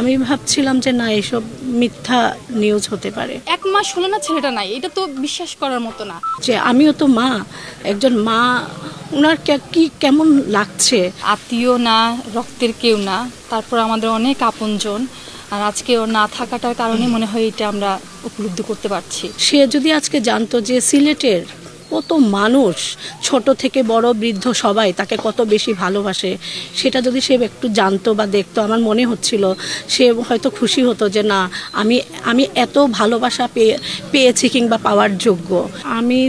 আমি ভাবছিলাম যে না এসব মিথ্যা নিউজ হতে পারে। 1 মাস হলো না ছেলেটা নাই, এটা তো বিশ্বাস করার মতো না। যে আমিও তো মা, একজন মা, ওনার কি কেমন লাগছে। আত্মীয় না, রক্তের কেউ না, তারপর আমাদের অনেক আপনজন, আর আজকে ওর না থাকাটার কারণে মনে হয় এটা আমরা উপলব্ধি করতে পারছি। সে যদি আজকে জানতো যে সিলেটের কত মানুষ, ছোট থেকে বড় বৃদ্ধ সবাই তাকে কত বেশি ভালোবাসে, সেটা যদি সে একটু জানতো বা দেখতো, আমার মনে হচ্ছিল সে হয়তো খুশি হতো যে না আমি এত ভালোবাসা পেয়েছি কিংবা পাওয়ার যোগ্য। আমি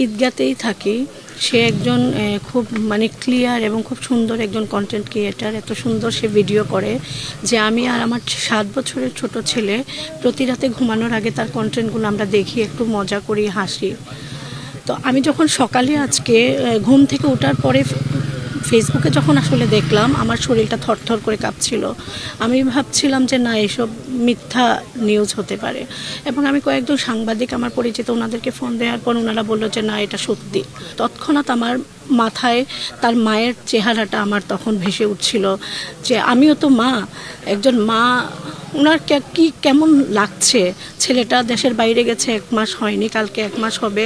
ঈদগাতেই থাকি। সে একজন খুব ক্লিয়ার এবং খুব সুন্দর একজন কন্টেন্ট ক্রিয়েটার। এত সুন্দর সে ভিডিও করে যে আমি আর আমার 7 বছরের ছোট ছেলে প্রতি রাতে ঘুমানোর আগে তার কন্টেন্টগুলো আমরা দেখি, একটু মজা করি, হাসি। তো আমি যখন সকালে আজকে ঘুম থেকে ওঠার পরে ফেসবুকে যখন আসলে দেখলাম, আমার শরীরটা থরথর করে কাঁপছিল। আমি ভাবছিলাম যে না এসব মিথ্যা নিউজ হতে পারে, এবং আমি কয়েকজন সাংবাদিক আমার পরিচিত ওনাদেরকে ফোন দেওয়ার পর ওনারা বললো যে না এটা সত্যি। তৎক্ষণাৎ আমার মাথায় তার মায়ের চেহারাটা আমার তখন ভেসে উঠছিল যে আমিও তো মা, একজন মা, ওনার কি কেমন লাগছে। ছেলেটা দেশের বাইরে গেছে, 1 মাস হয়নি, কালকে 1 মাস হবে।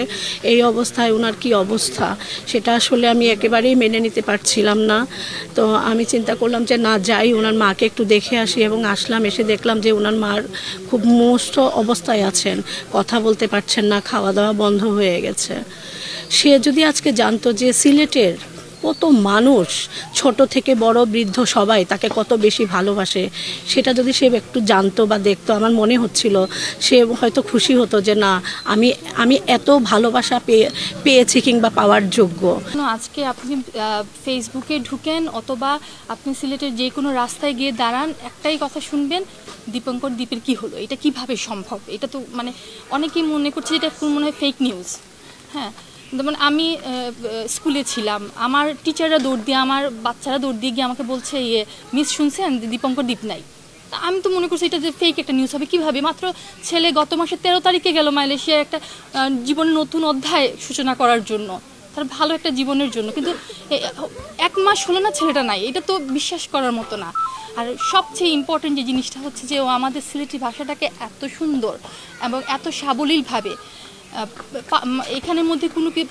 এই অবস্থায় ওনার কি অবস্থা, সেটা আসলে আমি একেবারেই মেনে নিতে পারছিলাম না। তো আমি চিন্তা করলাম যে না যাই, ওনার মাকে একটু দেখে আসি, এবং আসলাম। এসে দেখলাম যে ওনার মার খুব মস্ত অবস্থায় আছেন, কথা বলতে পারছেন না, খাওয়া দাওয়া বন্ধ হয়ে গেছে। সে যদি আজকে জানতো যে সিলেটের কত মানুষ, ছোট থেকে বড় বৃদ্ধ সবাই তাকে কত বেশি ভালোবাসে, সেটা যদি সে একটু জানতো বা দেখতো, আমার মনে হচ্ছিল সে হয়তো খুশি হতো যে না আমি এত ভালোবাসা পেয়েছি কিংবা পাওয়ার যোগ্য। আজকে আপনি ফেসবুকে ঢুকেন অথবা আপনি সিলেটের যে কোনো রাস্তায় গিয়ে দাঁড়ান, একটাই কথা শুনবেন, দীপঙ্কর দ্বীপের কি হলো, এটা কিভাবে সম্ভব। এটা তো অনেকেই মনে করছে এটা মনে হয় ফেক নিউজ। হ্যাঁ, যেমন আমি স্কুলে ছিলাম, আমার টিচাররা দৌড় দিয়ে, আমার বাচ্চারা দৌড় দিয়ে গিয়ে আমাকে বলছে মিস শুনছেন দীপঙ্কর দ্বীপ নাই। তা আমি তো মনে করছি এটা যে ফেক একটা নিউজ হবে কীভাবে। মাত্র ছেলে গত মাসের 13 তারিখে গেল মালয়েশিয়ার একটা জীবনের নতুন অধ্যায় সূচনা করার জন্য, তার ভালো একটা জীবনের জন্য, কিন্তু 1 মাস হলো না ছেলেটা নাই, এটা তো বিশ্বাস করার মতো না। আর সবচেয়ে ইম্পর্টেন্ট যে জিনিসটা হচ্ছে যে ও আমাদের সিলেটি ভাষাটাকে এত সুন্দর এবং এত সাবলীলভাবে, এখানের মধ্যে কোনো কি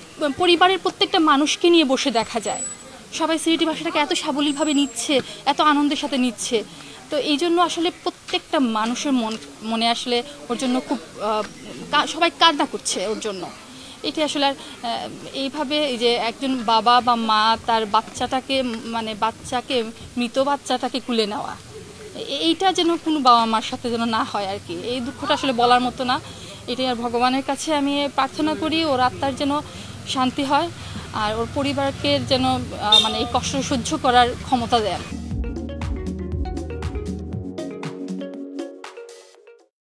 পরিবারের প্রত্যেকটা মানুষকে নিয়ে বসে দেখা যায়, সবাই সিলেটি ভাষাটাকে এত সাবলীলভাবে নিচ্ছে, এত আনন্দের সাথে নিচ্ছে। তো এই জন্য আসলে প্রত্যেকটা মানুষের মনে আসলে ওর জন্য খুব সবাই কান্না করছে ওর জন্য। এটি আসলে এইভাবে যে একজন বাবা বা মা তার বাচ্চাটাকে মৃত বাচ্চাটাকে কুলে নেওয়া, এইটা যেন কোনো বাবা মার সাথে যেন না হয় আর কি। এই দুঃখটা আসলে বলার মতো না। এটাই আর ভগবানের কাছে আমি প্রার্থনা করি ওর আত্মার যেন শান্তি হয়, আর ওর পরিবারকে যেন এই কষ্ট সহ্য করার ক্ষমতা দেন।